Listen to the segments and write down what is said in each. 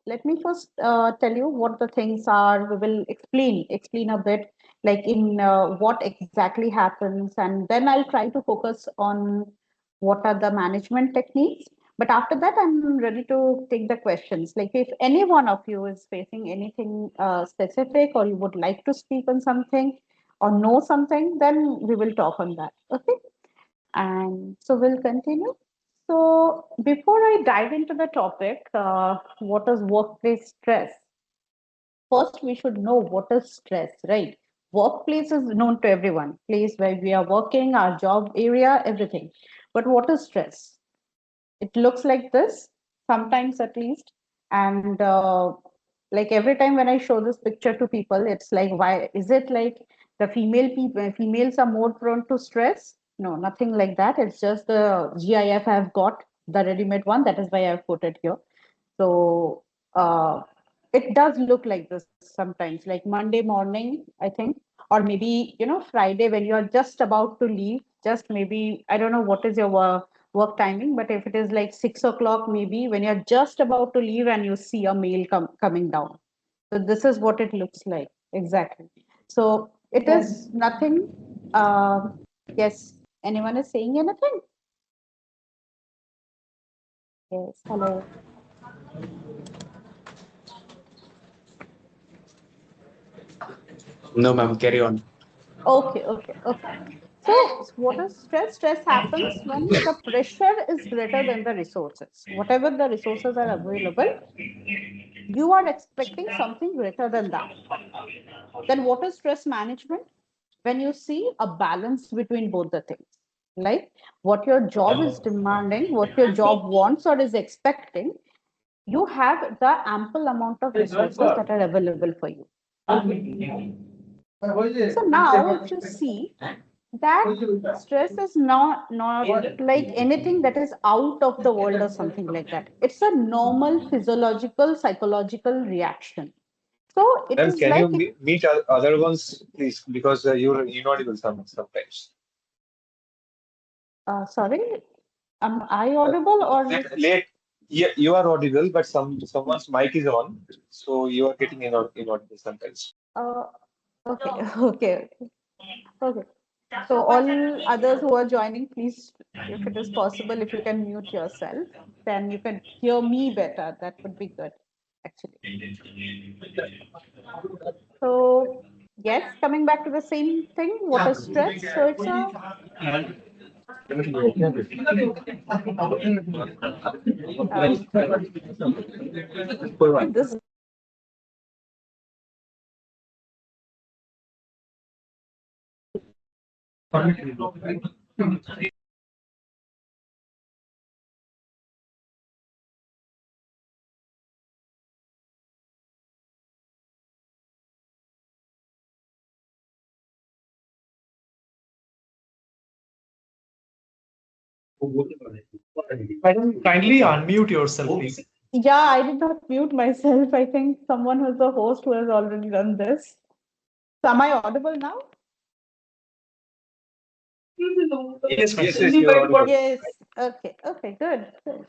let me first tell you what the things are. We will explain a bit like in what exactly happens, and then I'll try to focus on what are the management techniques. But after that, I'm ready to take the questions. Like if any one of you is facing anything specific, or you would like to speak on something or know something, then we will talk on that. Okay. And so we'll continue. So before I dive into the topic, what is workplace stress? First, we should know what is stress, right? Workplace is known to everyone, place where we are working, our job area, everything. But what is stress? It looks like this, sometimes at least. And like every time when I show this picture to people, it's like, why is it like the females are more prone to stress? No, nothing like that. It's just the GIF I've got, the ready-made one. That is why I've put it here. So uh, it does look like this sometimes, like Monday morning, I think, or maybe, Friday when you're just about to leave, just maybe, I don't know what is your work timing, but if it is like 6 o'clock, maybe when you're just about to leave and you see a mail coming down. So this is what it looks like. Exactly. So it is nothing. Yes. Anyone is saying anything? Yes. Hello. No, ma'am, carry on. Okay, okay, okay. So, what is stress? Stress happens when the pressure is greater than the resources. Whatever the resources are available, you are expecting something greater than that. Then, what is stress management? When you see a balance between both the things, like what your job is demanding, what your job wants or is expecting, you have the ample amount of resources that are available for you. So now, if you see that stress is not like anything that is out of the world or something like that. It's a normal physiological, psychological reaction. So it Ma'am, is can you like, meet other ones, please? Because you're inaudible sometimes. sorry, am I audible or? Late, yeah, you are audible, but someone's mic is on, so you are getting inaudible sometimes. Uh, okay, okay, okay. So all others who are joining, please, if it is possible, if you can mute yourself, then you can hear me better. That would be good, actually. So yes, coming back to the same thing, what is stress? So it's a this Madam, kindly unmute yourself, please. yeah, I did not mute myself. I think someone who's the host who has already done this. So am I audible now? Yes, ma'am. Yes, you're audible. Yes. Okay. Okay. Good. Good.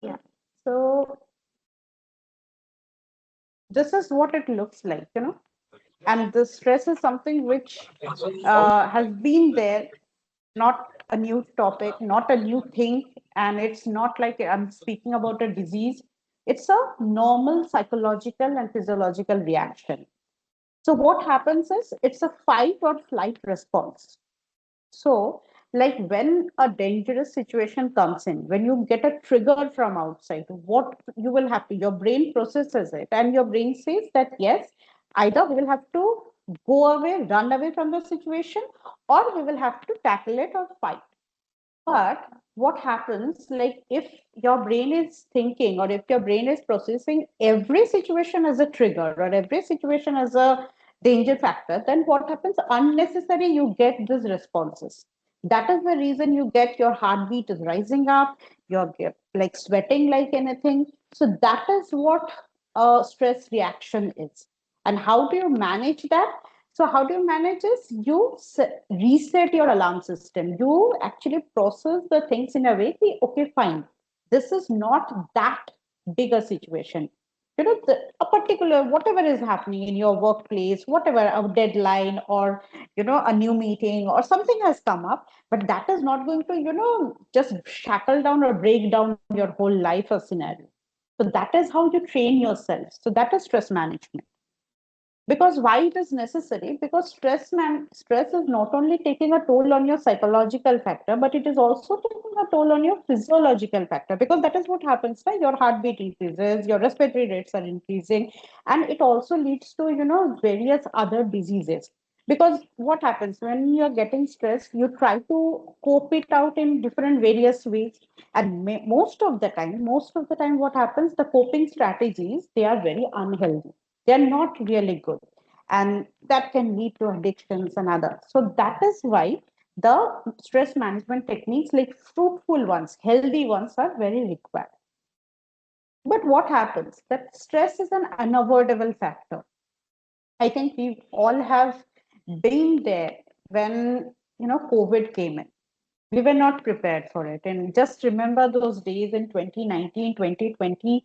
Yeah. So this is what it looks like, and the stress is something which has been there, not a new topic, not a new thing, and it's not like I'm speaking about a disease. It's a normal psychological and physiological reaction. So what happens is it's a fight or flight response. So, like when a dangerous situation comes in, when you get a trigger from outside, what you will have to, your brain processes it, and your brain says that yes, either we will have to go away, run away from the situation, or we will have to tackle it or fight. But what happens, like if your brain is thinking or if your brain is processing every situation as a trigger or every situation as a danger factor, then what happens? Unnecessary, you get these responses. That is the reason you get your heartbeat is rising up, you're like sweating like anything. So that is what a stress reaction is. And how do you manage that? So how do you manage this? You reset your alarm system. You actually process the things in a way, okay, fine. This is not that bigger situation. A particular, whatever is happening in your workplace, whatever, a deadline, or a new meeting or something has come up, but that is not going to just shackle down or break down your whole life or scenario. So that is how you train yourself. So that is stress management. Because why it is necessary? Because stress is not only taking a toll on your psychological factor, but it is also taking a toll on your physiological factor, because that is what happens, right? Your heartbeat increases, your respiratory rates are increasing, and it also leads to various other diseases. Because what happens when you're getting stressed, you try to cope it out in different various ways, and most of the time what happens, the coping strategies, they are very unhealthy, they're not really good, and that can lead to addictions and others. So that is why the stress management techniques, like fruitful ones, healthy ones, are very required. But what happens, that stress is an unavoidable factor. I think we all have been there when COVID came in. We were not prepared for it, and just remember those days in 2019, 2020.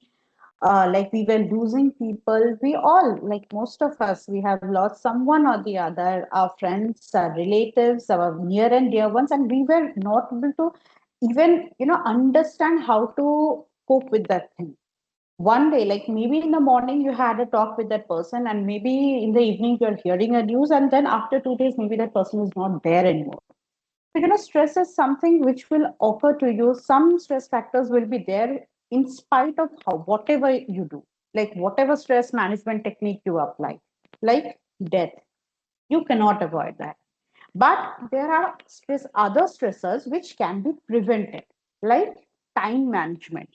Like, we were losing people. We all, like most of us, we have lost someone or the other, our friends, our relatives, our near and dear ones, and we were not able to even understand how to cope with that thing. One day, like maybe in the morning you had a talk with that person, and maybe in the evening you're hearing a news, and then after 2 days maybe that person is not there anymore. So, stress is something which will occur to you. Some stress factors will be there in spite of whatever you do, like whatever stress management technique you apply, like death. You cannot avoid that. But there are other stressors which can be prevented, like time management.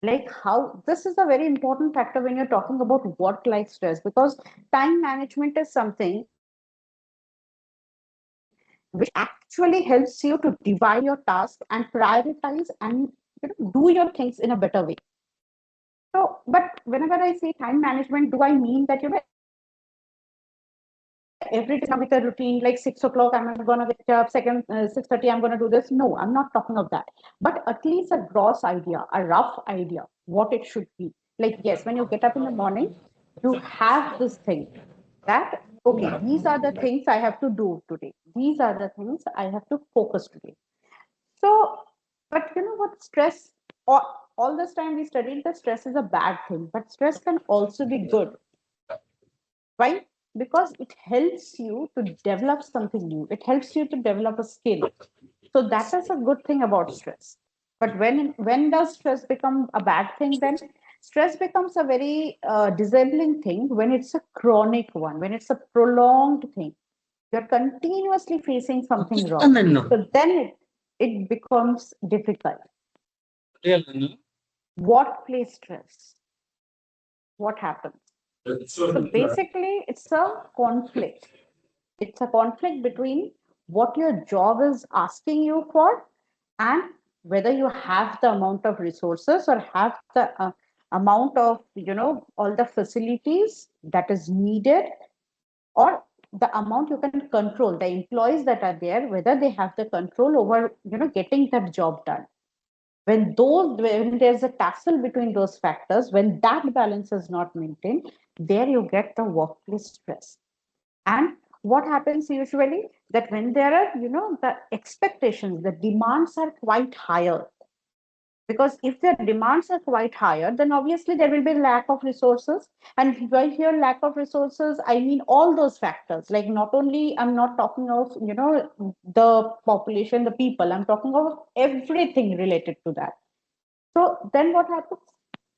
Like, how this is a very important factor when you're talking about work life stress, because time management is something which actually helps you to divide your task and prioritize and do your things in a better way. So, but whenever I say time management, do I mean that every day I'm gonna with a routine, like 6 o'clock I'm gonna wake up, second 6:30 I'm gonna do this? No, I'm not talking of that. But at least a gross idea, a rough idea, what it should be. Like, yes, when you get up in the morning, you have this thing that, okay, these are the things I have to do today. These are the things I have to focus today. So, but what, stress, all this time we studied that stress is a bad thing, but stress can also be good. Why? Because it helps you to develop something new. It helps you to develop a skill. So that is a good thing about stress. But when does stress become a bad thing? Then stress becomes a very disabling thing when it's a chronic one, when it's a prolonged thing. You're continuously facing something wrong. So then it becomes difficult. Workplace stress. What happens? So basically, it's a conflict. It's a conflict between what your job is asking you for, and whether you have the amount of resources or have the amount of all the facilities that is needed, or the amount you can control, the employees that are there, whether they have the control over getting that job done. When there's a tussle between those factors, when that balance is not maintained, there you get the workplace stress. And what happens usually, that when there are the expectations, the demands are quite higher. Because if the demands are quite higher, then obviously there will be lack of resources. And by here lack of resources, I mean all those factors. Like, not only, I'm not talking of the population, the people, I'm talking of everything related to that. So then what happens?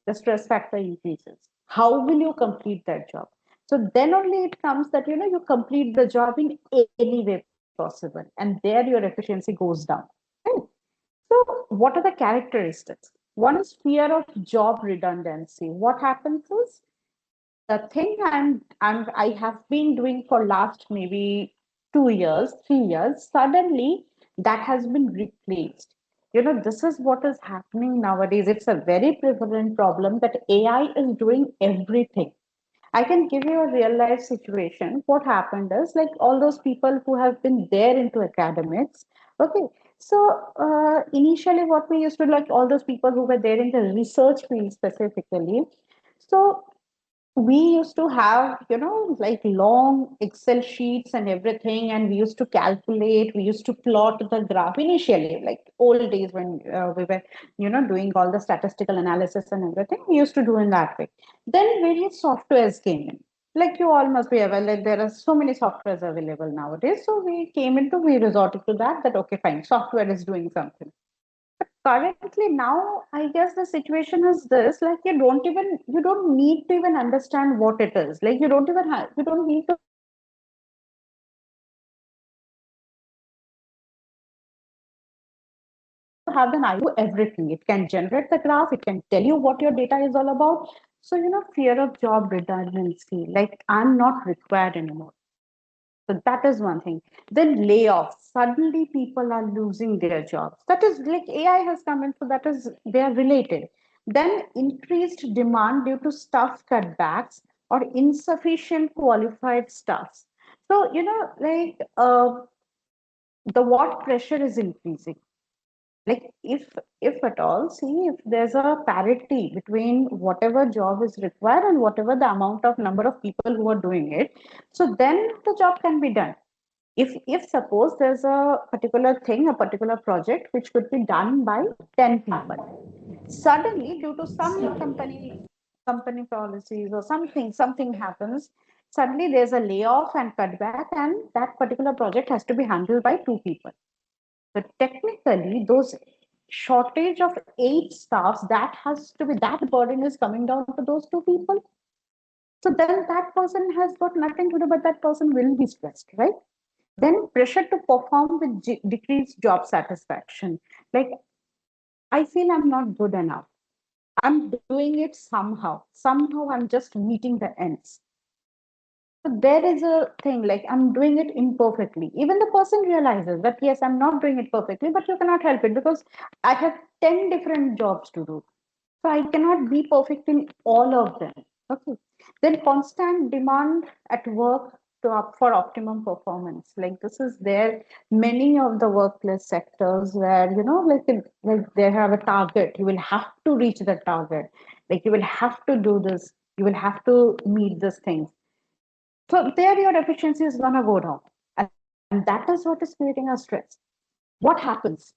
The stress factor increases. How will you complete that job? So then only it comes that you complete the job in any way possible, and there your efficiency goes down. Right? So what are the characteristics? One is fear of job redundancy. What happens is, the thing I have been doing for last maybe 2 years, 3 years, suddenly that has been replaced. This is what is happening nowadays. It's a very prevalent problem that AI is doing everything. I can give you a real life situation. What happened is, like, all those people who have been there into academics, okay, Initially, what we used to like all those people who were there in the research field specifically. So we used to have, like long Excel sheets and everything, and we used to calculate, we used to plot the graph initially, like old days when we were, doing all the statistical analysis and everything. We used to do in that way. Then various softwares came in. Like you all must be aware, like there are so many softwares available nowadays. So we resorted to that, okay, fine, software is doing something. Currently now, I guess the situation is this, like you don't need to even understand what it is. Like you don't need to have an idea what it is. Software do everything. It can generate the graph, it can tell you what your data is all about. So, fear of job redundancy, like I'm not required anymore. So that is one thing. Then layoffs. Suddenly people are losing their jobs. That is like AI has come in, so that is they are related. Then increased demand due to staff cutbacks or insufficient qualified staffs. So, the what pressure is increasing. Like if at all, see if there's a parity between whatever job is required and whatever the amount of number of people who are doing it, so then the job can be done. If suppose there's a particular thing, a particular project which could be done by 10 people, suddenly due to some company policies or something happens, suddenly there's a layoff and cutback, and that particular project has to be handled by 2 people. So technically those shortage of 8 staffs, that burden is coming down to those 2 people. So then that person has got nothing to do, but that person will be stressed, right? Then pressure to perform with decreased job satisfaction. Like, I feel I'm not good enough. I'm doing it somehow. Somehow I'm just meeting the ends. So there is a thing like I'm doing it imperfectly. Even the person realizes that yes, I'm not doing it perfectly, but you cannot help it because I have 10 different jobs to do. So I cannot be perfect in all of them. Okay. Then constant demand at work for optimum performance. Like this is there many of the workplace sectors where like they have a target. You will have to reach the target. Like you will have to do this. You will have to meet these things. So there your efficiency is gonna go down, and that is what is creating a stress. What happens?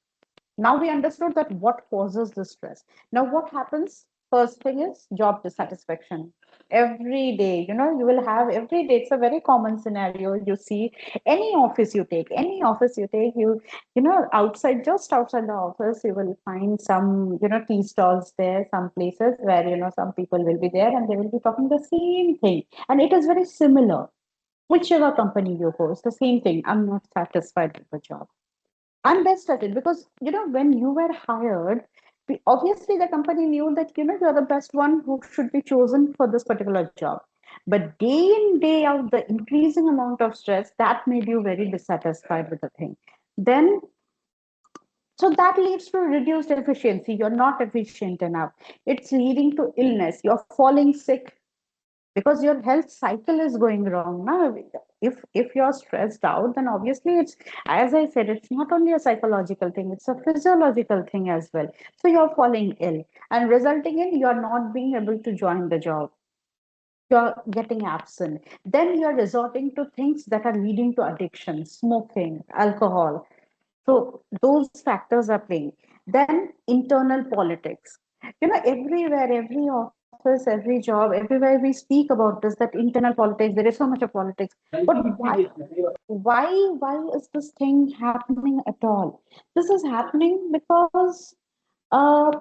Now we understood that what causes the stress. Now what happens? First thing is job dissatisfaction. Every day, you will have every day. It's a very common scenario. You see any office you take, outside, just outside the office, you will find some, tea stalls there, some places where, some people will be there and they will be talking the same thing. And it is very similar. Whichever company you go, it's the same thing. I'm not satisfied with the job. I'm best at it because when you were hired, obviously the company knew that you're the best one who should be chosen for this particular job. But day in day out, the increasing amount of stress that made you very dissatisfied with the thing. Then so that leads to reduced efficiency. You're not efficient enough. It's leading to illness. You're falling sick because your health cycle is going wrong now. If you're stressed out, then obviously it's, as I said, it's not only a psychological thing, it's a physiological thing as well. So you're falling ill and resulting in you're not being able to join the job, you're getting absent. Then you're resorting to things that are leading to addiction, smoking, alcohol. So those factors are playing. Then internal politics. Everywhere, every office, every job, everywhere we speak about this, that internal politics, there is so much of politics. But why is this thing happening at all? This is happening because uh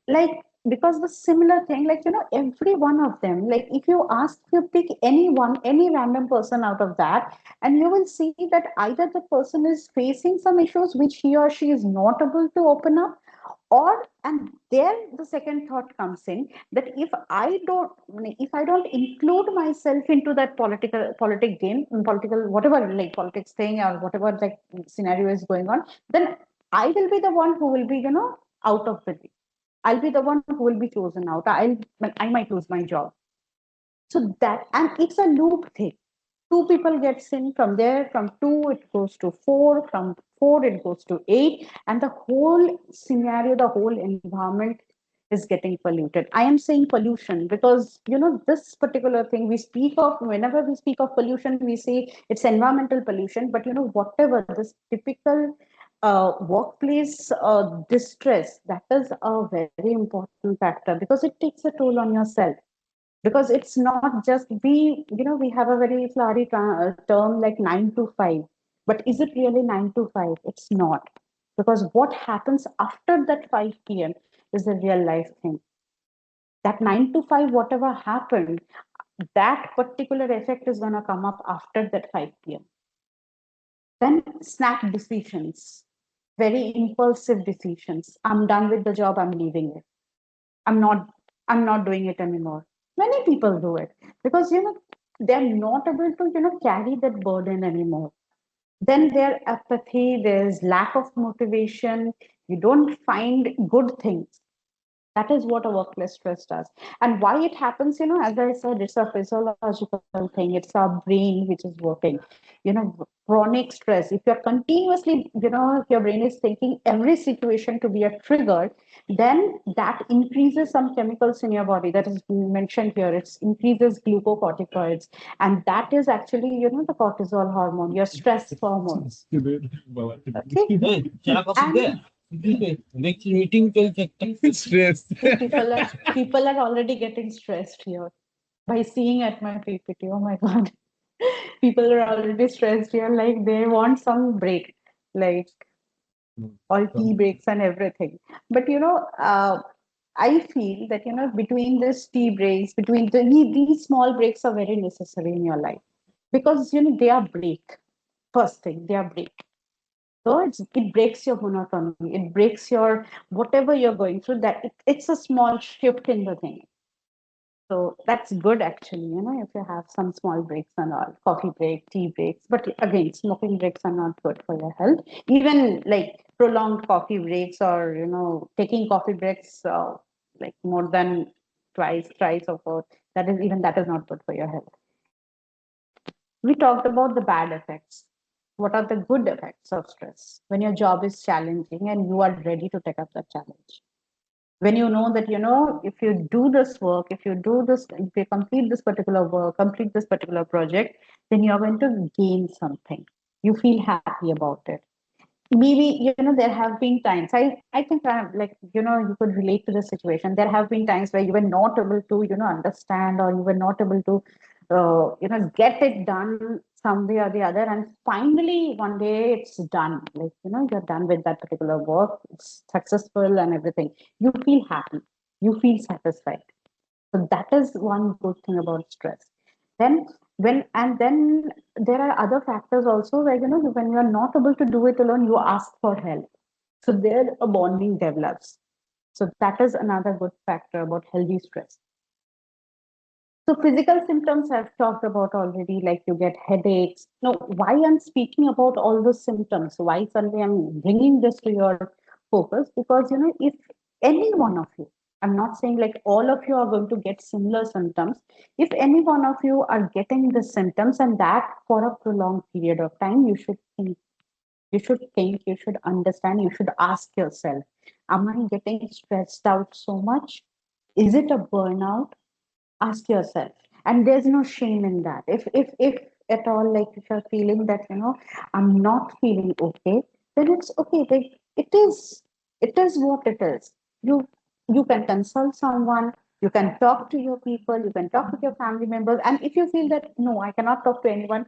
like because the similar thing, like every one of them, like if you ask, you pick anyone, any random person out of that, and you will see that either the person is facing some issues which he or she is not able to open up, or and there the second thought comes in that if I don't include myself into that politic game, political whatever, like politics thing or whatever, like scenario is going on, then I will be the one who will be out of the league. I'll be the one who will be chosen out. I might lose my job. So that, and it's a loop thing. 2 people gets in, from there, from 2 it goes to 4, from 4, it goes to 8, and the whole scenario, the whole environment is getting polluted. I am saying pollution because, this particular thing we speak of, whenever we speak of pollution, we say it's environmental pollution, but whatever, this typical workplace distress, that is a very important factor because it takes a toll on yourself. Because it's not just we have a very flowery term like 9 to 5, but is it really 9 to 5? It's not, because what happens after that 5 p.m. is a real life thing. That 9 to 5, whatever happened, that particular effect is going to come up after that 5 p.m. Then snap decisions, very impulsive decisions. I'm done with the job, I'm leaving it. I'm not I'm not doing it anymore. Many people do it because they're not able to carry that burden anymore. Then their apathy, there's lack of motivation, you don't find good things. That is what a workplace stress does. And why it happens, as I said, it's a physiological thing. It's our brain which is working. Chronic stress. If you're continuously, if your brain is thinking every situation to be a trigger, then that increases some chemicals in your body that is mentioned here. It increases glucocorticoids. And that is actually, the cortisol hormone, your stress hormones. Okay. And Stress. people are already getting stressed here by seeing at my PPT. Oh my God. People are already stressed here, like they want some break, like all tea breaks and everything. But I feel that between this tea breaks, between these small breaks are very necessary in your life because they are break. First thing, they are break. So it breaks your monotony. It breaks your whatever you're going through. It's a small shift in the thing. So that's good actually, if you have some small breaks and all, coffee break, tea breaks. But again, smoking breaks are not good for your health. Even like prolonged coffee breaks or, taking coffee breaks like more than twice, thrice or four, that is not good for your health. We talked about the bad effects. What are the good effects of stress? When your job is challenging and you are ready to take up that challenge. When you know that, if you do this work, if you do this, if you complete this particular work, complete this particular project, then you're going to gain something. You feel happy about it. Maybe there have been times I think I have, like you could relate to the situation. There have been times where you were not able to understand, or you were not able to get it done some way or the other, and finally one day it's done, like you're done with that particular work, it's successful and everything. You feel happy, you feel satisfied. So that is one good thing about stress. Then then there are other factors also where when you are not able to do it alone, you ask for help. So there a bonding develops. So that is another good factor about healthy stress. So physical symptoms I've talked about already, like you get headaches. Now, why I'm speaking about all those symptoms? Why suddenly I'm bringing this to your focus? Because if any one of you, I'm not saying like all of you are going to get similar symptoms. If any one of you are getting the symptoms and that for a prolonged period of time, you should think. You should think. You should understand. You should ask yourself: am I getting stressed out so much? Is it a burnout? Ask yourself, and there's no shame in that. If at all, like if you're feeling that I'm not feeling okay, then it's okay. Like it is what it is. You can consult someone, you can talk to your people, you can talk with your family members, and if you feel that no, I cannot talk to anyone,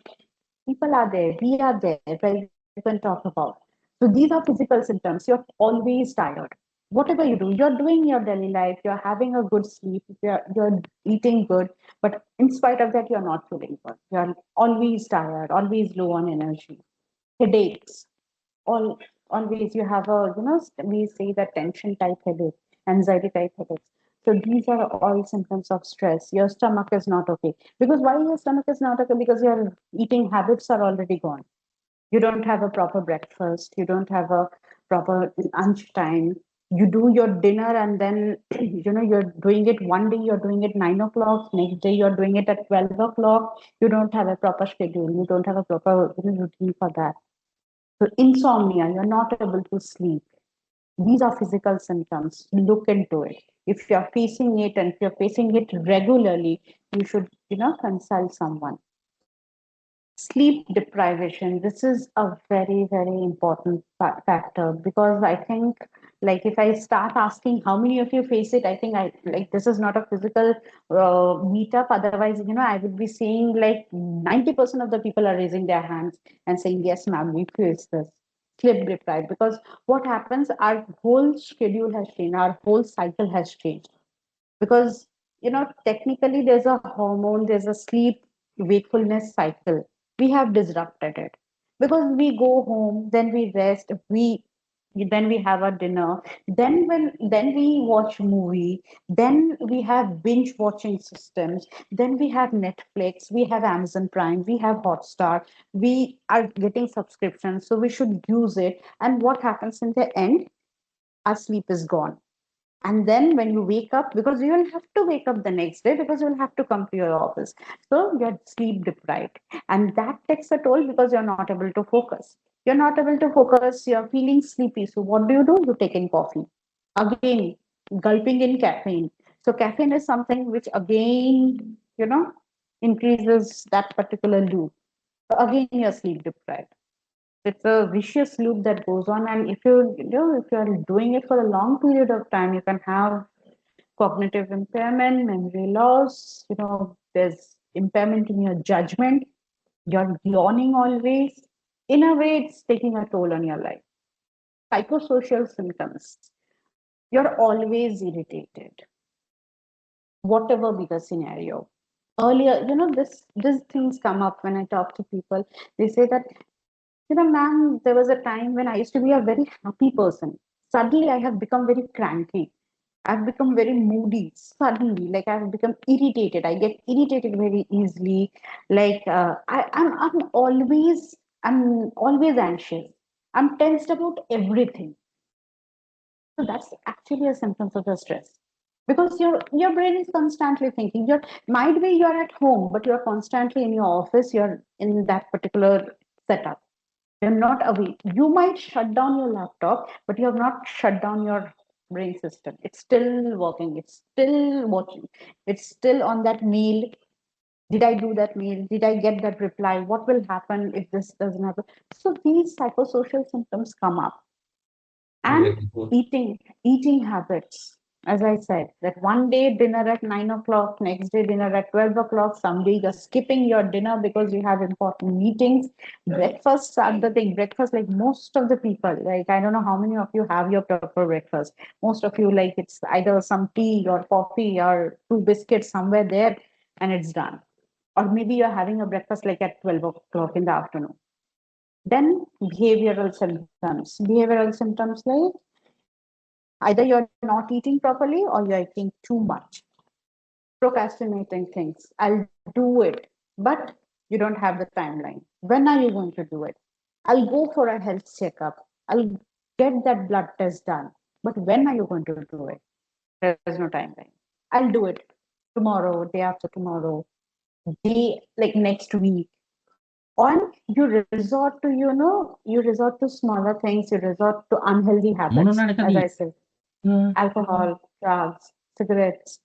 people are there, we are there, where you can talk about. So these are physical symptoms. You're always tired. Whatever you do, you're doing your daily life, you're having a good sleep, you're eating good, but in spite of that, you're not feeling good. You're always tired, always low on energy, headaches, all always you have a we say that tension type headache, anxiety type headaches. So these are all symptoms of stress. Your stomach is not okay. Because why your stomach is not okay? Because your eating habits are already gone. You don't have a proper breakfast, you don't have a proper lunch time. You do your dinner and then you're doing it one day, you're doing it 9 o'clock, next day you're doing it at 12 o'clock. You don't have a proper schedule, you don't have a proper routine for that. So insomnia, you're not able to sleep. These are physical symptoms. Look into it. If you're facing it and if you're facing it regularly, you should, consult someone. Sleep deprivation, this is a very, very important factor, because I think, like, if I start asking how many of you face it, I think I like this is not a physical meetup. Otherwise, I would be saying like 90% of the people are raising their hands and saying, yes, ma'am, we face this. Sleep deprived, because what happens, our whole schedule has changed, our whole cycle has changed, because technically there's a hormone, there's a sleep wakefulness cycle. We have disrupted it, because we go home, then we rest, then we have a dinner, then we watch movie, then we have binge watching systems, then we have Netflix, we have Amazon Prime, we have Hotstar, we are getting subscriptions, so we should use it. And what happens in the end? Our sleep is gone. And then when you wake up, because you will have to wake up the next day, because you will have to come to your office, so you're sleep deprived, and that takes a toll, because you're not able to focus. You're feeling sleepy, so what do? You take in coffee again, gulping in caffeine. So caffeine is something which again, increases that particular loop. So again, you're sleep deprived. It's a vicious loop that goes on, and if you're doing it for a long period of time, you can have cognitive impairment, memory loss. There's impairment in your judgment. You're yawning always. In a way, it's taking a toll on your life. Psychosocial symptoms, you're always irritated, whatever be the scenario. Earlier, this things come up when I talk to people. They say that, ma'am, there was a time when I used to be a very happy person. Suddenly, I have become very cranky. I've become very moody. Suddenly, like, I've become irritated. I get irritated very easily. Like, I'm always anxious. I'm tensed about everything. So that's actually a symptom of the stress, because your brain is constantly thinking. Might be you're at home, but you're constantly in your office. You're in that particular setup. You're not away. You might shut down your laptop, but you have not shut down your brain system. It's still working. It's still watching. It's still on that mail. Did I do that mail? Did I get that reply? What will happen if this doesn't happen? So these psychosocial symptoms come up. And eating habits, as I said, that one day dinner at 9 o'clock, next day dinner at 12 o'clock, someday you're skipping your dinner because you have important meetings. Breakfasts are the thing. Breakfast, like most of the people, like, I don't know how many of you have your proper breakfast. Most of you, like, it's either some tea or coffee or two biscuits somewhere there, and it's done. Or maybe you're having a breakfast like at 12 o'clock in the afternoon. Then behavioral symptoms like either you're not eating properly or you're eating too much, procrastinating things. I'll do it, but you don't have the timeline. When are you going to do it? I'll go for a health checkup. I'll get that blood test done. But when are you going to do it? There's no timeline. I'll do it tomorrow, day after tomorrow, day like next week. On you resort to, you resort to smaller things, you resort to unhealthy habits, as I said, alcohol, drugs, cigarettes.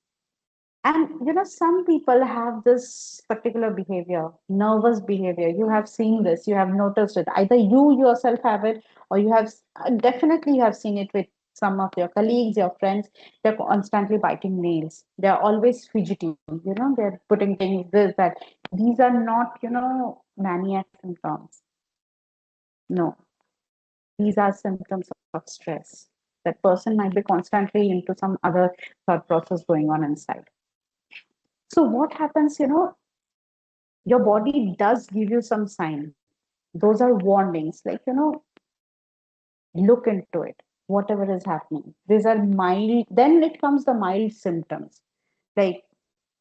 And some people have this particular behavior, nervous behavior. You have seen this, you have noticed it. Either you yourself have it, or you have definitely you have seen it with some of your colleagues, your friends. They're constantly biting nails. They're always fidgety. They're putting things this, that. These are not, maniac symptoms. No, these are symptoms of stress. That person might be constantly into some other thought process going on inside. So what happens, your body does give you some sign. Those are warnings, like, look into it, whatever is happening. These are mild, then it comes the mild symptoms. Like,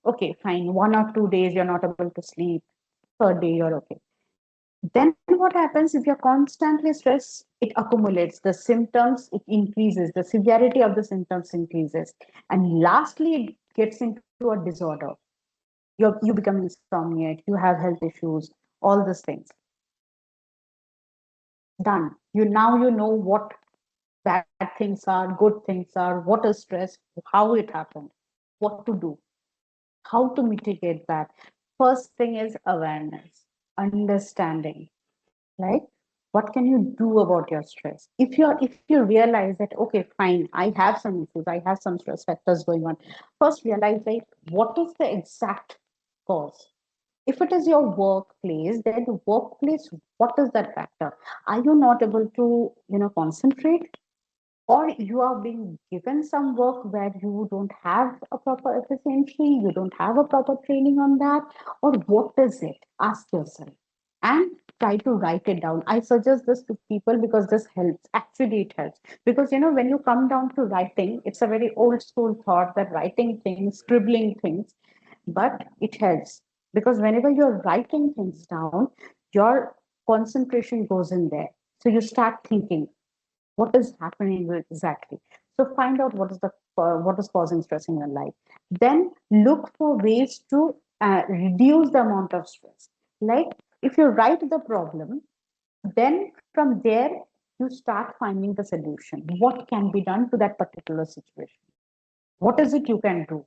okay, fine, 1 or 2 days you're not able to sleep, third day you're okay. Then what happens if you're constantly stressed? It accumulates, the symptoms, it increases, the severity of the symptoms increases. And lastly, it gets into a disorder. You become insomniac, you have health issues, all these things. Done. You know what bad things are, good things are, what is stress, how it happened, what to do, how to mitigate that. First thing is awareness, understanding, right? What can you do about your stress? If you realize that, okay, fine, I have some issues, I have some stress factors going on. First realize, like, what is the exact cause? If it is your workplace, then the workplace, what is that factor? Are you not able to, concentrate? Or you are being given some work where you don't have a proper efficiency, you don't have a proper training on that, or what is it? Ask yourself and try to write it down. I suggest this to people because this helps. Actually, it helps. Because, when you come down to writing, it's a very old school thought that writing things, scribbling things, but it helps. Because whenever you're writing things down, your concentration goes in there. So you start thinking, what is happening exactly. So find out what is causing stress in your life. Then look for ways to reduce the amount of stress. Like, if you write the problem, then from there you start finding the solution. What can be done to that particular situation? What is it you can do?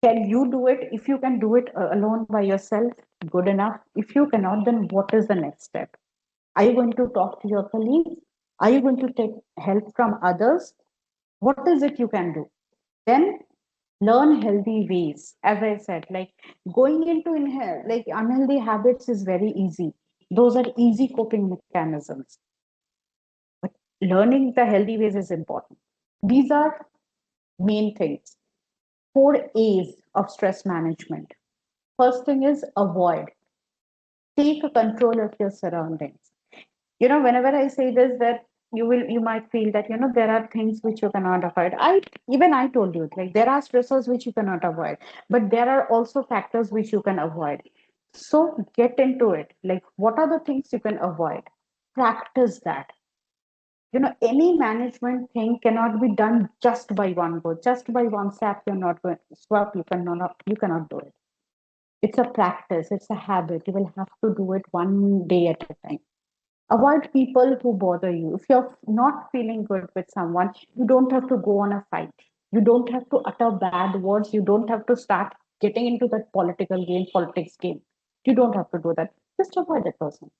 Can you do it? If you can do it alone by yourself, good enough. If you cannot, then what is the next step? Are you going to talk to your colleagues? Are you going to take help from others? What is it you can do? Then learn healthy ways. As I said, like, going into like unhealthy habits is very easy. Those are easy coping mechanisms. But learning the healthy ways is important. These are main things. 4 A's of stress management. First thing is avoid. Take control of your surroundings. Whenever I say this, that you might feel that, there are things which you cannot avoid. I told you, like, there are stressors which you cannot avoid, but there are also factors which you can avoid. So get into it. Like, what are the things you can avoid? Practice that. Any management thing cannot be done just by one go, just by one swap. You cannot do it. It's a practice, it's a habit. You will have to do it one day at a time. Avoid people who bother you. If you're not feeling good with someone, you don't have to go on a fight. You don't have to utter bad words. You don't have to start getting into that politics game. You don't have to do that. Just avoid that person.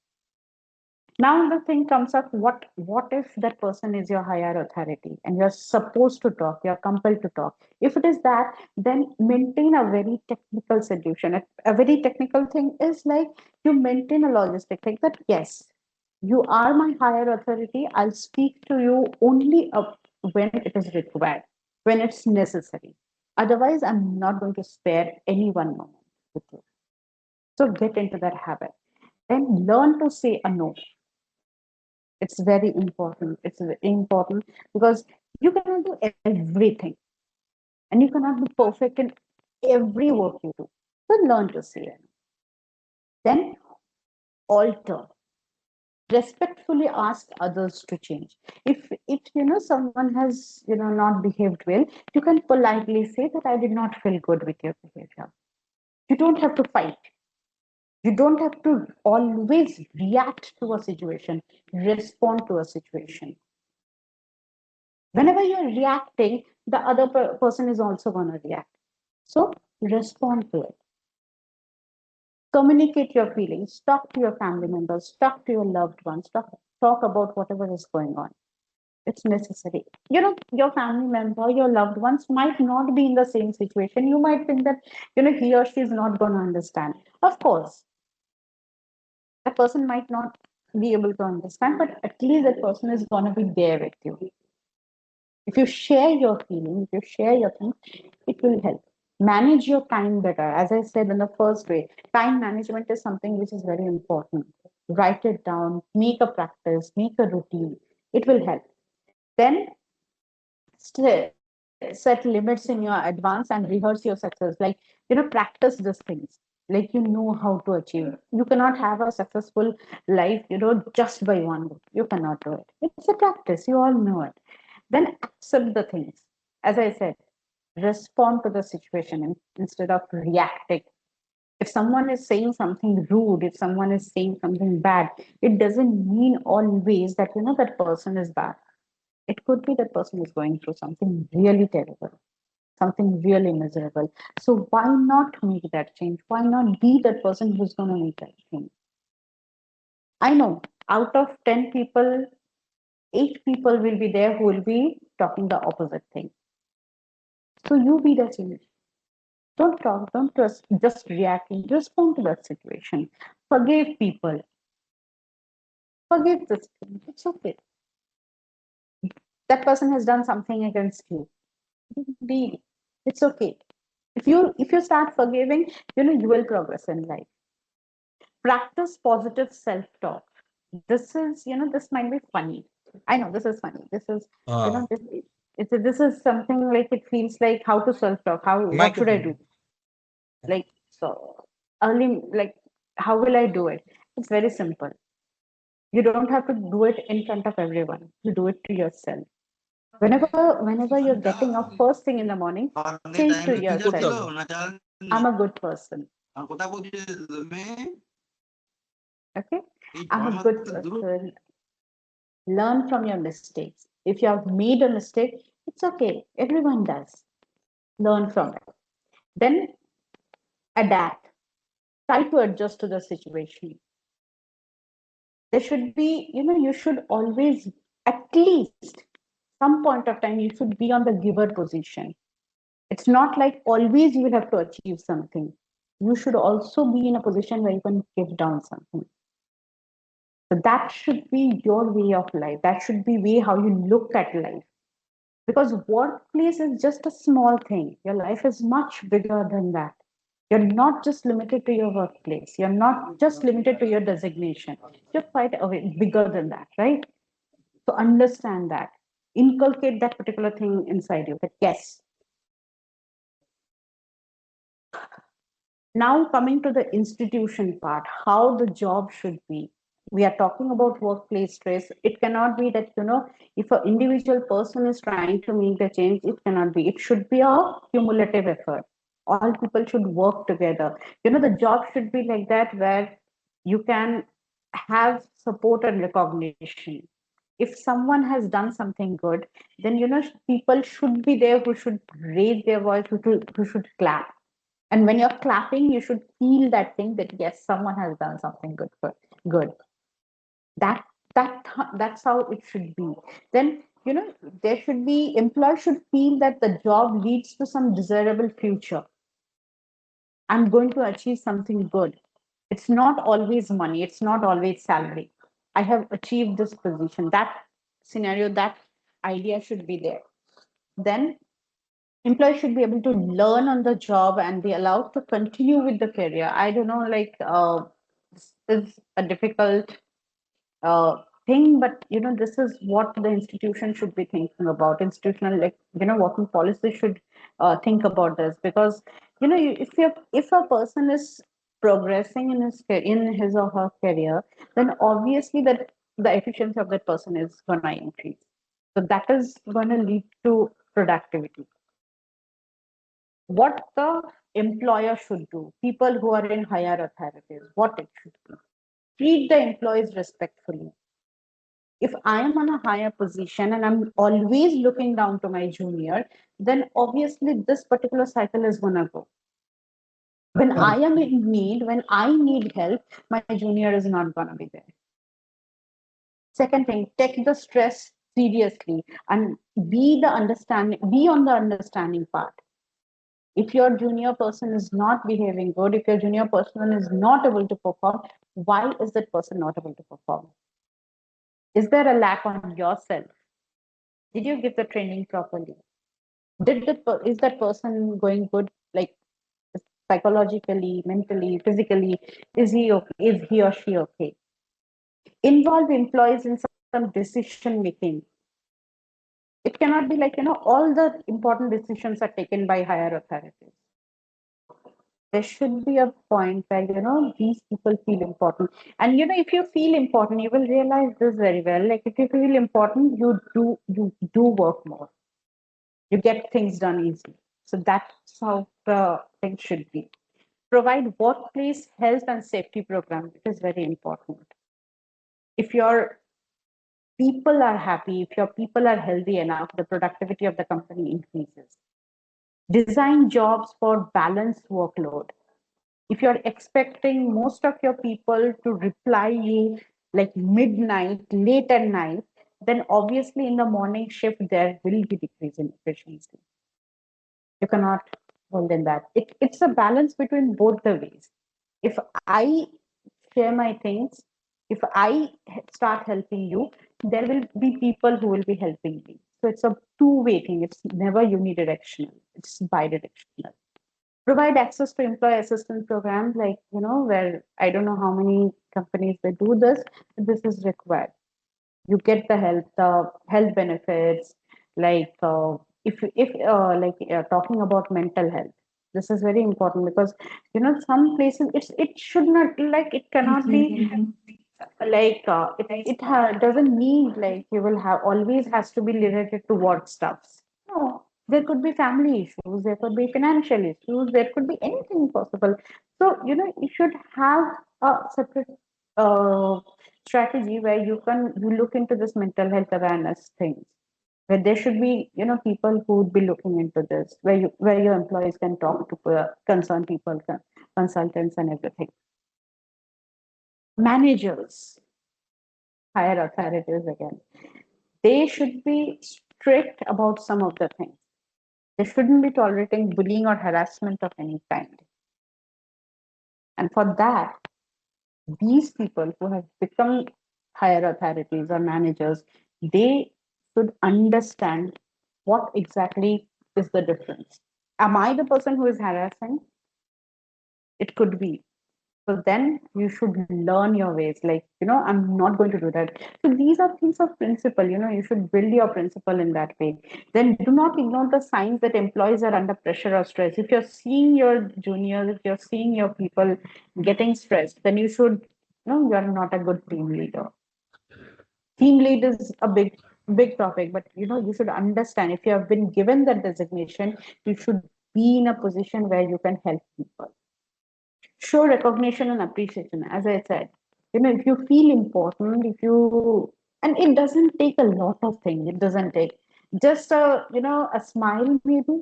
Now the thing comes up, what if that person is your higher authority and you're supposed to talk, you're compelled to talk. If it is that, then maintain a very technical solution. A very technical thing is like, you maintain a logistic thing that, yes, you are my higher authority. I'll speak to you only when it is required, when it's necessary. Otherwise, I'm not going to spare any one moment with you. So get into that habit. Then learn to say a no. It's very important. It's very important because you cannot do everything and you cannot be perfect in every work you do. So learn to say it. Then alter. Respectfully ask others to change. If someone has not behaved well, you can politely say that I did not feel good with your behavior. You don't have to fight. You don't have to always react to a situation, respond to a situation. Whenever you're reacting, the other person is also going to react. So respond to it. Communicate your feelings. Talk to your family members. Talk to your loved ones. Talk about whatever is going on. It's necessary. Your family member, your loved ones might not be in the same situation. You might think that, he or she is not going to understand. Of course, that person might not be able to understand, but at least that person is going to be there with you. If you share your feelings, if you share your things, it will help. Manage your time better. As I said in the first way, time management is something which is very important. Write it down, make a practice, make a routine. It will help. Then set limits in your advance and rehearse your success. Like, practice these things. Like, how to achieve. You cannot have a successful life, just by one go. You cannot do it. It's a practice. You all know it. Then accept the things. As I said, respond to the situation instead of reacting. If someone is saying something rude, if someone is saying something bad, it doesn't mean always that that person is bad. It could be that person is going through something really terrible, something really miserable. So why not make that change? Why not be that person who's going to make that change? I know out of 10 people, 8 people will be there who will be talking the opposite thing. So you be the change. Don't talk, don't just react, respond to that situation. Forgive people, forgive this thing. It's okay. That person has done something against you. Be it's okay. If you start forgiving, you will progress in life. Practice positive self-talk. This is, this might be funny. I know this is funny. This is, this this is something like it feels like how to self-talk. What should I Microphone. do? Like so early, like how will I do it? It's very simple. You don't have to do it in front of everyone. You do it to yourself. Whenever you're getting up first thing in the morning, say to Good yourself, person. I'm a good person. Okay? I'm a good person. Learn from your mistakes. If you have made a mistake, it's okay. Everyone does. Learn from it. Then adapt. Try to adjust to the situation. There should be, you should always, at least some point of time, you should be on the giver position. It's not like always you will have to achieve something. You should also be in a position where you can give down something. So that should be your way of life. That should be way how you look at life. Because workplace is just a small thing. Your life is much bigger than that. You're not just limited to your workplace. You're not just limited to your designation. You're quite bigger than that, right? So understand that. Inculcate that particular thing inside you. That yes, now coming to the institution part, how the job should be. We are talking about workplace stress. It cannot be that, if an individual person is trying to make the change, it cannot be. It should be a cumulative effort. All people should work together. The job should be like that where you can have support and recognition. If someone has done something good, then, people should be there who should raise their voice, who should clap. And when you're clapping, you should feel that thing that yes, someone has done something good. That that's how it should be. Then there should be employees should feel that the job leads to some desirable future. I'm going to achieve something good. It's not always money. It's not always salary. I have achieved this position. That scenario, that idea should be there. Then employees should be able to learn on the job and be allowed to continue with the career. I don't know, like this is a difficult thing, but this is what the institution should be thinking about. Institutional, like working policy should think about this, because if a person is progressing in his or her career, then obviously that the efficiency of that person is going to increase. So that is going to lead to productivity. What the employer should do, people who are in higher authorities, what it should be. Treat the employees respectfully. If I am on a higher position and I'm always looking down to my junior, then obviously this particular cycle is going to go. When I am in need, when I need help, my junior is not going to be there. Second thing, take the stress seriously and be on the understanding part. If your junior person is not behaving good, if your junior person is not able to perform, why is that person not able to perform? Is there a lack on yourself? Did you give the training properly? Is that person going good, like psychologically, mentally, physically? Is he or she okay? Involve employees in some decision making. It cannot be like all the important decisions are taken by higher authorities. There should be a point where these people feel important. And if you feel important, you will realize this very well. Like if you feel important, you do work more, you get things done easily. So that's how the thing should be. Provide workplace health and safety program. It is very important. If your people are happy, if your people are healthy enough, the productivity of the company increases. Design jobs for balanced workload. If you're expecting most of your people to reply you like midnight, late at night, then obviously in the morning shift there will be decrease in efficiency. You cannot hold in that. It's a balance between both the ways. If I share my things, if I start helping you, there will be people who will be helping me. So it's a two-way thing. It's never unidirectional. It's bidirectional. Provide access to employee assistance programs, like, where I don't know how many companies they do this, but this is required. You get the health benefits, like if like talking about mental health, this is very important because some places it should not, like, it cannot be like doesn't mean like you will have always has to be related to work stuffs. No, there could be family issues, there could be financial issues, there could be anything possible. So you should have a separate uh, strategy where you look into this mental health awareness things, where there should be people who would be looking into this, where your employees can talk to concerned people, consultants and everything. Managers, higher authorities again, they should be strict about some of the things. They shouldn't be tolerating bullying or harassment of any kind. And for that, these people who have become higher authorities or managers, they should understand what exactly is the difference. Am I the person who is harassing? It could be. So then you should learn your ways. Like, I'm not going to do that. So these are things of principle. You should build your principle in that way. Then do not ignore the signs that employees are under pressure or stress. If you're seeing your juniors, if you're seeing your people getting stressed, then you should, you're not a good team leader. Team lead is a big topic, but you should understand, if you have been given that designation, you should be in a position where you can help people. Show recognition and appreciation. As I said, if you feel important, if you and it doesn't take a lot of things. It doesn't take just a smile, maybe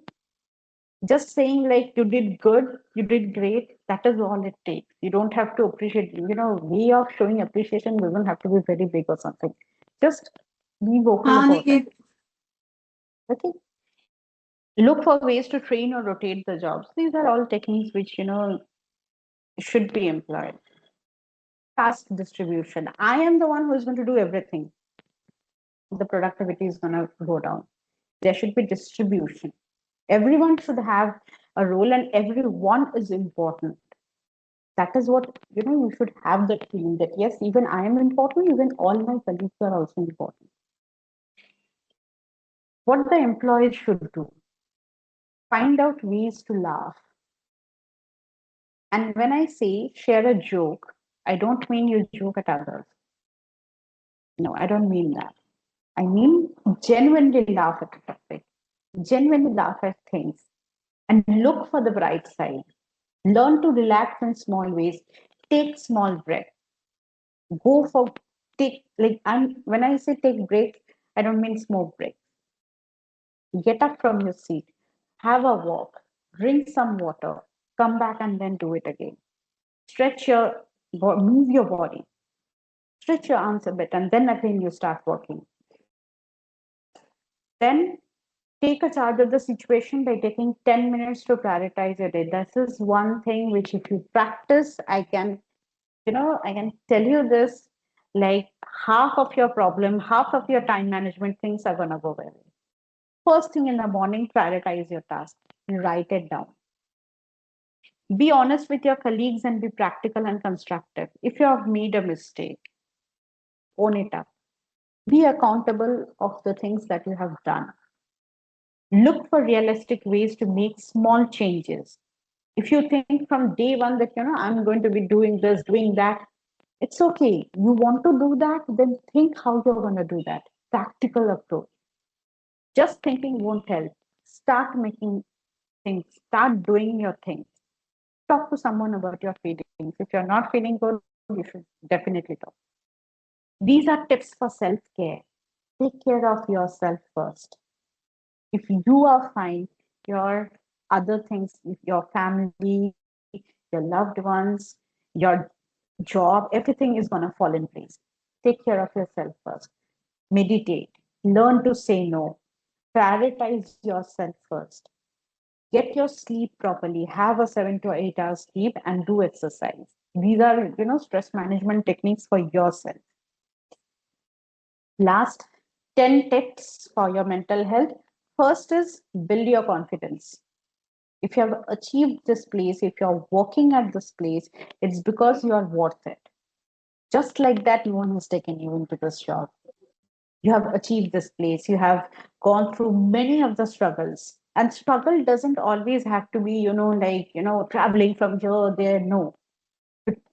just saying like you did good, you did great. That is all it takes. You don't have to appreciate. Way of showing appreciation doesn't have to be very big or something. Just be vocal about it. Okay. Look for ways to train or rotate the jobs. These are all techniques which should be employed. Task distribution. I am the one who is going to do everything. The productivity is going to go down. There should be distribution. Everyone should have a role, and everyone is important. That is what you should have that feeling that yes, even I am important, even all my colleagues are also important. What the employees should do: find out ways to laugh. And when I say share a joke, I don't mean you joke at others. No, I don't mean that. I mean genuinely laugh at the topic, genuinely laugh at things, and look for the bright side. Learn to relax in small ways. Take small breaks. Go for take like I'm when I say take breaks, I don't mean smoke breaks. Get up from your seat, have a walk, drink some water, come back and then do it again. Stretch move your body, stretch your arms a bit, and then again you start working. Then take a charge of the situation by taking 10 minutes to prioritize your day. This is one thing which, if you practice, I can tell you this, like half of your problem, half of your time management things are going to go away. First thing in the morning, prioritize your task, write it down. Be honest with your colleagues and be practical and constructive. If you have made a mistake, own it up. Be accountable of the things that you have done. Look for realistic ways to make small changes. If you think from day one that I'm going to be doing this, doing that, it's okay. You want to do that, then think how you're going to do that. Practical approach. Just thinking won't help. Start making things, start doing your things. Talk to someone about your feelings. If you're not feeling good, you should definitely talk. These are tips for self care. Take care of yourself first. If you are fine, your other things, if your family, your loved ones, your job, everything is going to fall in place. Take care of yourself first. Meditate. Learn to say no. Prioritize yourself first. Get your sleep properly. Have a 7 to 8 hours sleep and do exercise. These are, stress management techniques for yourself. Last 10 tips for your mental health. First is build your confidence. If you have achieved this place, if you're working at this place, it's because you are worth it. Just like that, no one has taken you into this job. You have achieved this place. You have gone through many of the struggles. And struggle doesn't always have to be, traveling from here, there. No,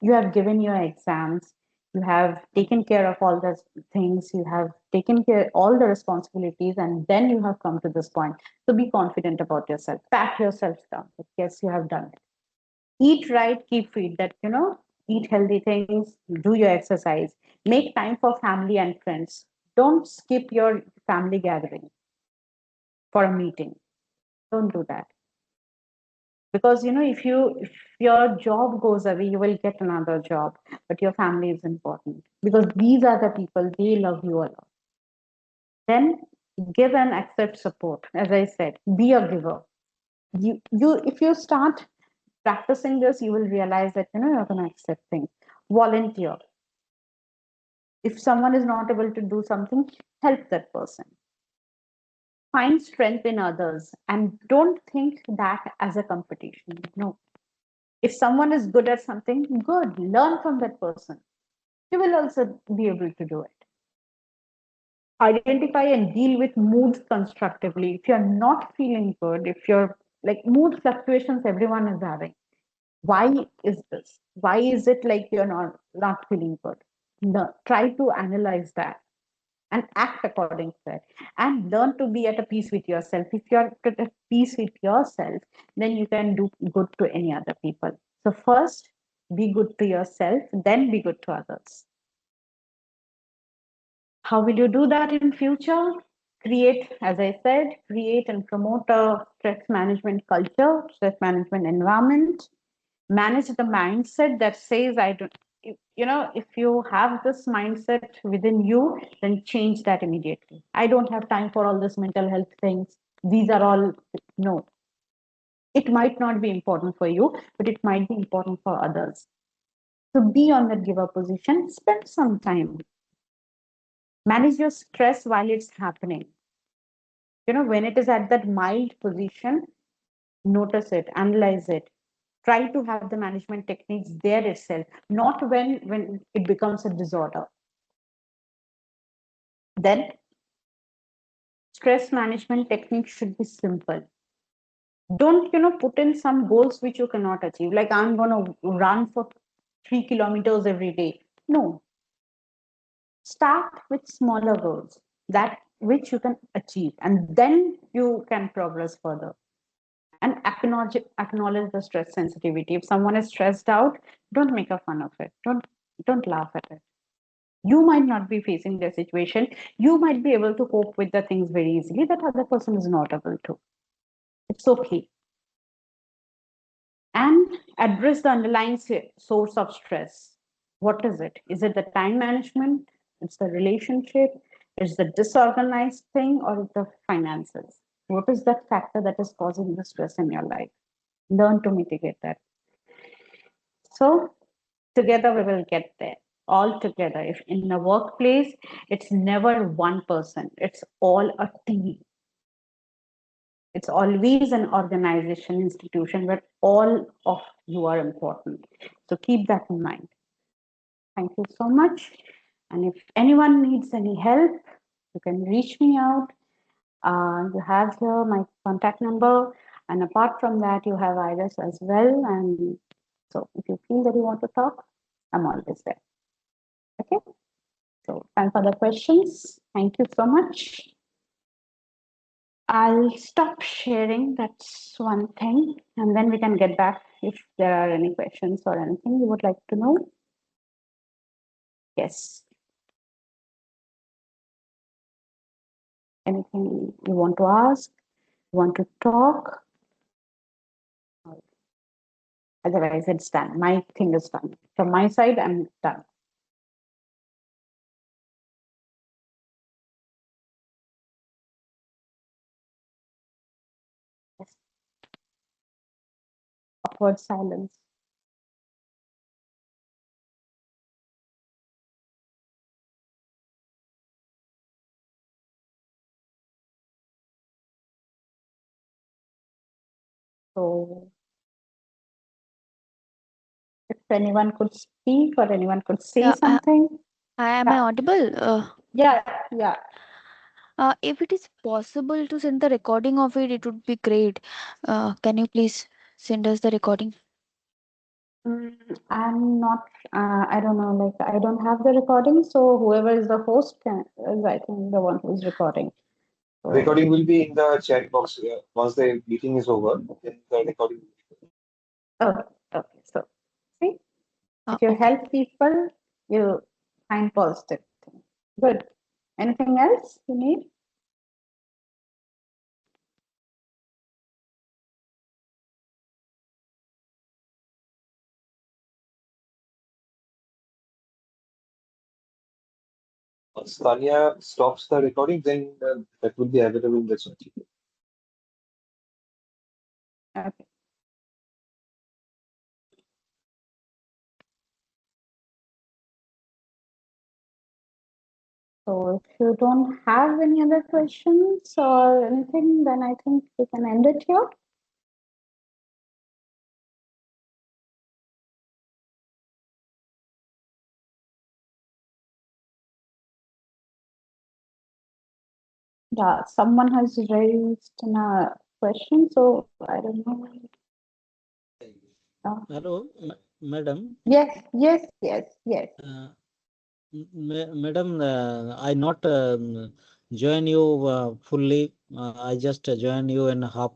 you have given your exams, you have taken care of all the things, you have taken care all the responsibilities, and then you have come to this point. So be confident about yourself, pat yourself down that yes, you have done it. Eat right, keep fit, that eat healthy things, do your exercise, make time for family and friends. Don't skip your family gathering for a meeting. Don't do that, because if your job goes away, you will get another job, but your family is important, because these are the people, they love you a lot. Then give and accept support. As I said, be a giver. You if you start practicing this, you will realize that you're going to accept things. Volunteer. If someone is not able to do something, help that person. Find strength in others and don't think that as a competition. No. If someone is good at something, good, learn from that person. You will also be able to do it. Identify and deal with moods constructively. If you're not feeling good, if you're like mood fluctuations, everyone is having. Why is this? Why is it like you're not feeling good? No, try to analyze that and act according to it, and learn to be at a peace with yourself. If you're at peace with yourself, then you can do good to any other people. So first be good to yourself, then be good to others. How will you do that in future? Create, as I said, create and promote a stress management culture, stress management environment. Manage the mindset that says I don't, if you have this mindset within you, then change that immediately. I don't have time for all this mental health things. These are all, no. It might not be important for you, but it might be important for others. So be on that giver position, spend some time. Manage your stress while it's happening. When it is at that mild position, notice it, analyze it, try to have the management techniques there itself, not when it becomes a disorder. Then stress management techniques should be simple. Don't put in some goals which you cannot achieve, like I'm going to run for 3 kilometers every day. No, start with smaller goals that which you can achieve, and then you can progress further. And acknowledge the stress sensitivity. If someone is stressed out, don't make a fun of it. Don't laugh at it. You might not be facing their situation. You might be able to cope with the things very easily that other person is not able to. It's okay. And address the underlying source of stress. What is it? Is it the time management? It's the relationship? It's the disorganized thing, or the finances? What is that factor that is causing the stress in your life? Learn to mitigate that. So together we will get there, all together. If in a workplace, it's never one person, it's all a team. It's always an organization, institution where all of you are important. So keep that in mind. Thank you so much. And if anyone needs any help, you can reach me out. You have here my contact number. And apart from that, you have Iris as well. And so if you feel that you want to talk, I'm always there. Okay. So time for the questions. Thank you so much. I'll stop sharing. That's one thing. And then we can get back if there are any questions or anything you would like to know. Yes. Anything you want to ask, want to talk? Otherwise, it's done. My thing is done. From my side, I'm done. Yes. Awkward silence. So, if anyone could speak or anyone could say Yeah, something. am I audible? Yeah, yeah. If it is possible to send the recording of it, it would be great. Can you please send us the recording? I'm not, I don't know, like I don't have the recording. So whoever is the host is, I think, the one who's recording. So, Recording will be in the chat box once the meeting is over. Then the recording. okay, okay. So, see, if you Okay. help people, you find positive thing. Good. Anything else you need? Once Tanya stops the recording, then that will be available in the chat. Okay. So if you don't have any other questions or anything, then I think we can end it here. Yeah, someone has raised a question, so I don't know. Hello, madam. Yes, yes, yes, yes. Madam, I not join you fully. I just join you in half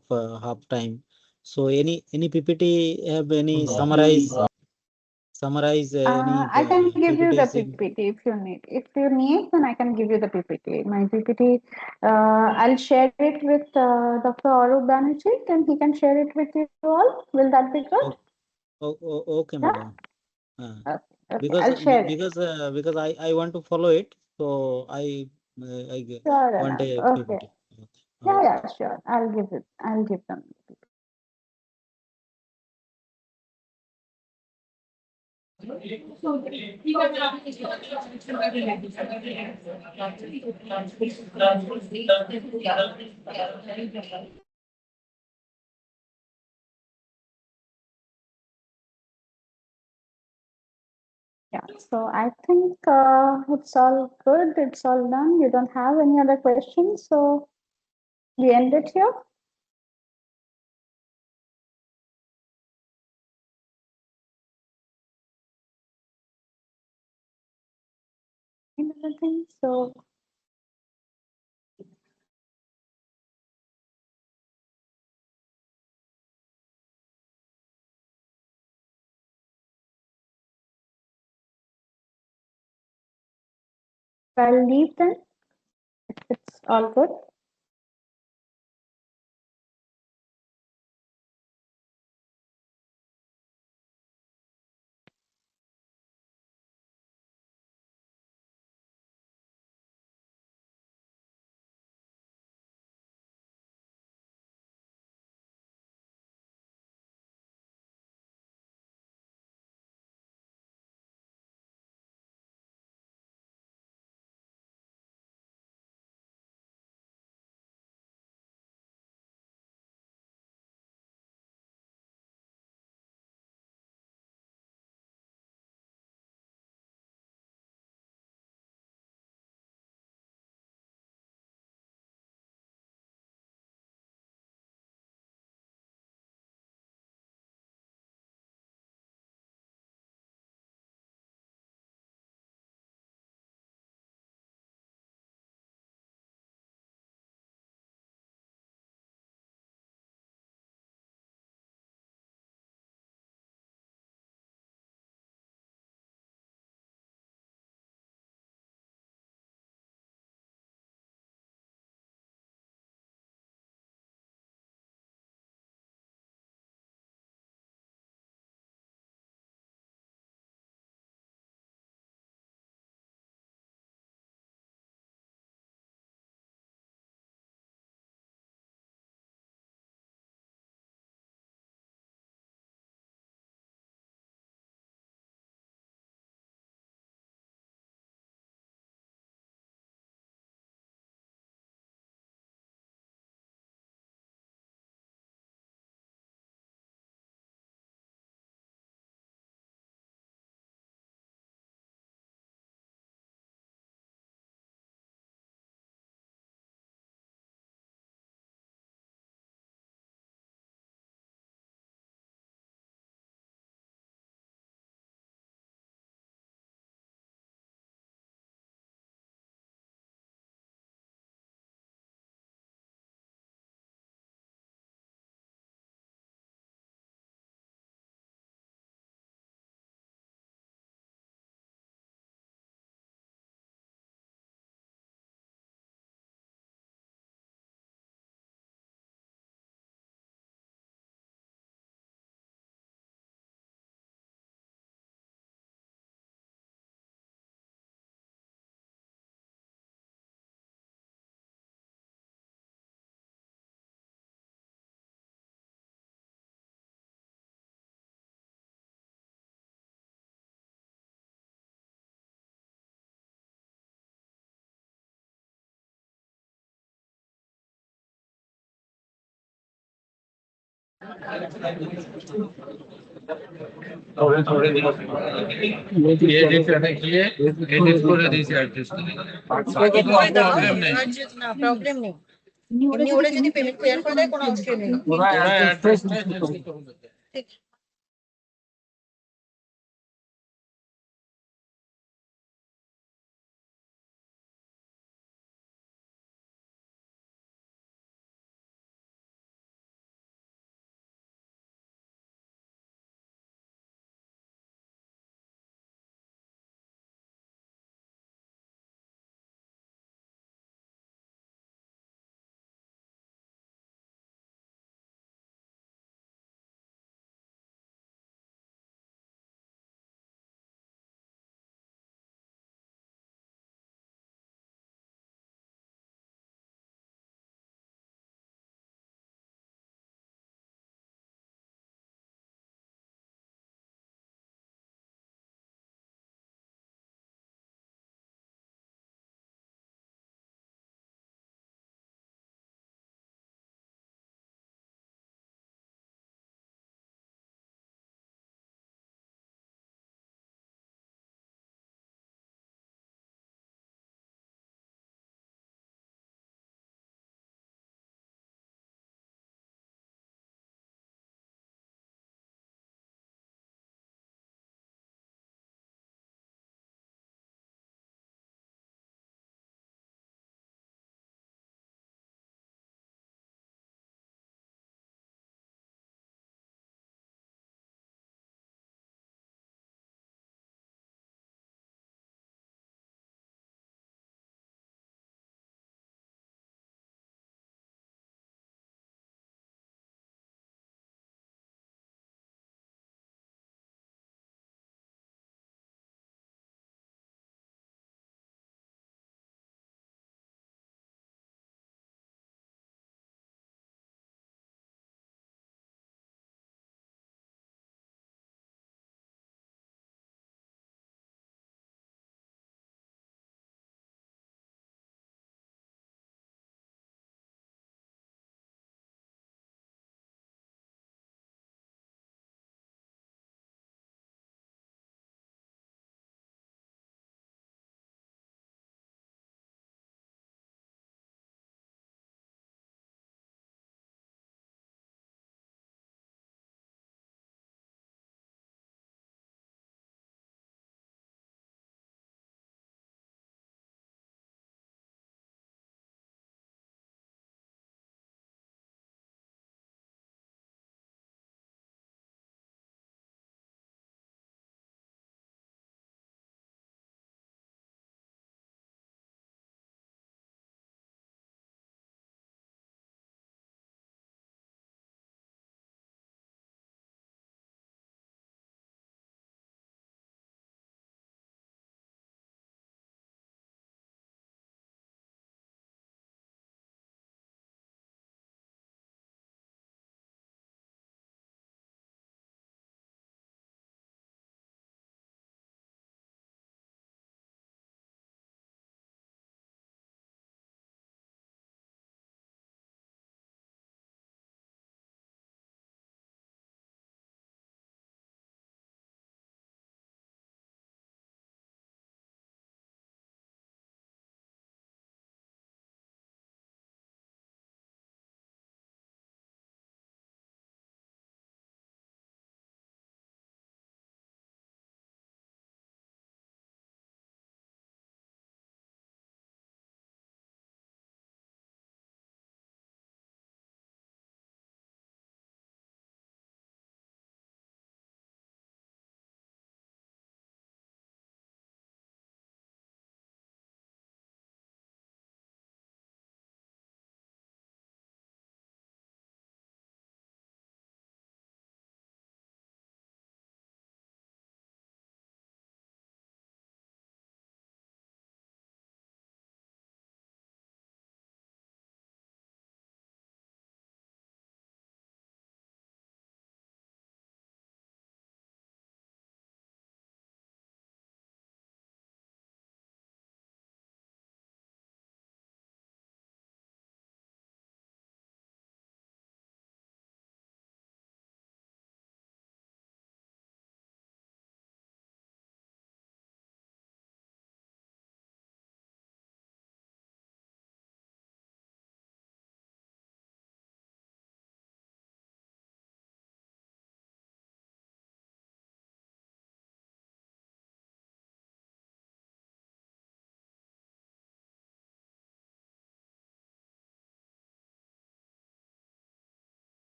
time. So any PPT have any summarize any I can give you the PPTs in? PPT if you need. If you need, then I can give you the PPT. My PPT, I'll share it with Dr. Arup Banerjee, then he can share it with you all. Will that be good? Okay, Yeah? madam. Okay, okay. Because I'll share it. because I want to follow it, so Sure want enough. a Okay. PPT. Yeah, Okay. yeah, sure. I'll give it. I'll give them. Yeah, so I think it's all good. It's all done. You don't have any other questions, so we end it here. Another thing. So I'll leave then. It's all good. Problem নেই, এমনি ওরা যদি payment clear করে দেয় কোনো অসুবিধা নেই।